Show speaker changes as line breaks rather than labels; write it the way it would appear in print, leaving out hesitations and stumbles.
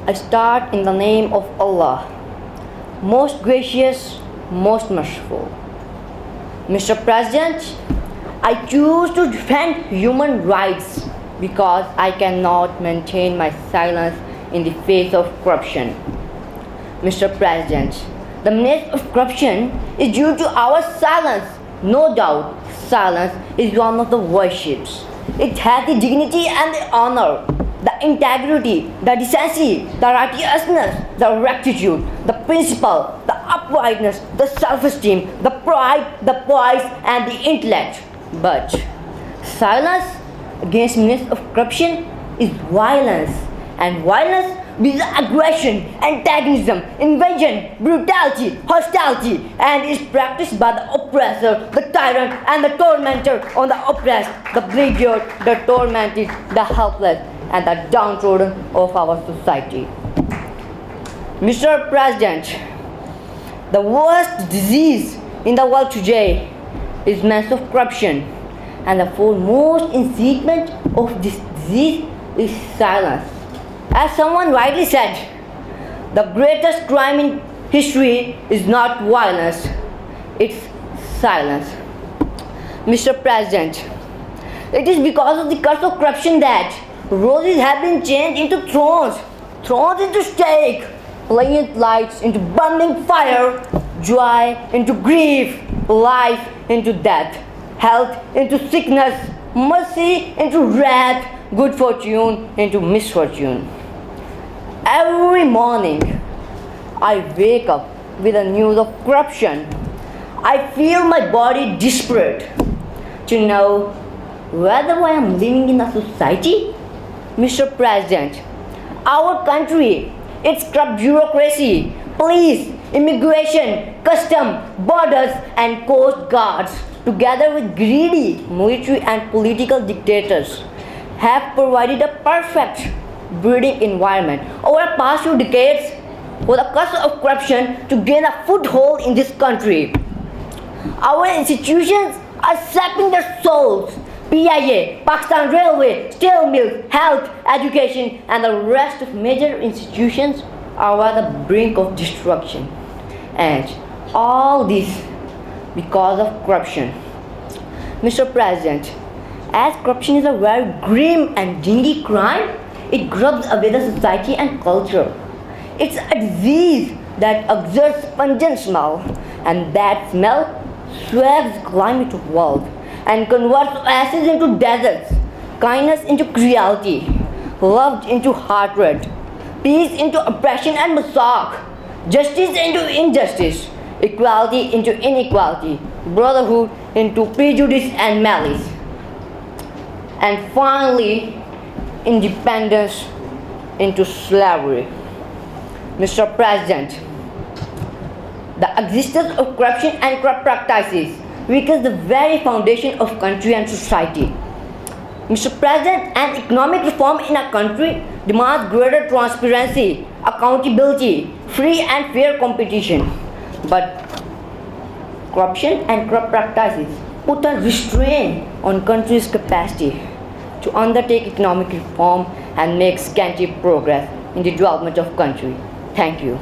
I start in the name of Allah, most gracious, most merciful. Mr. President, I choose to defend human rights because I cannot maintain my silence in the face of corruption. Mr. President, the menace of corruption is due to our silence. No doubt, silence is one of the worships. It has the dignity and the honor, the integrity, the decency, the righteousness, the rectitude, the principle, the uprightness, the self-esteem, the pride, the poise, and the intellect. But silence against menace of corruption is violence, and violence with aggression, antagonism, invasion, brutality, hostility, and is practiced by the oppressor, the tyrant, and the tormentor on the oppressed, the beleaguered, the tormented, the helpless, and the downtrodden of our society. Mr. President, the worst disease in the world today is menace of corruption, and the foremost incitement of this disease is silence. As someone rightly said, the greatest crime in history is not violence, it's silence. Mr. President, it is because of the curse of corruption that roses have been changed into thrones, thrones into stake, brilliant lights into burning fire, joy into grief, life into death, health into sickness, mercy into wrath, good fortune into misfortune. Every morning, I wake up with the news of corruption. I feel my body desperate to know whether I am living in a society. Mr. President, our country, its corrupt bureaucracy, police, immigration, custom, borders, and coast guards, together with greedy military and political dictators, have provided a perfect breeding environment over the past few decades for the cause of corruption to gain a foothold in this country. Our institutions are sapping their souls. PIA, Pakistan Railway, steel mills, health, education, and the rest of major institutions are at the brink of destruction. And all this because of corruption. Mr. President, as corruption is a very grim and dingy crime, it grubs away the society and culture. It's a disease that exerts pungent smell, and that smell sways the climate of the world and converts oases into deserts, kindness into cruelty, love into hatred, peace into oppression and massacre, justice into injustice, equality into inequality, brotherhood into prejudice and malice, and finally, independence into slavery. Mr. President, the existence of corruption and corrupt practices weakens the very foundation of country and society. Mr. President, an economic reform in a country demands greater transparency, accountability, free and fair competition. But corruption and corrupt practices put a restraint on country's capacity to undertake economic reform and make scanty progress in the development of country. Thank you.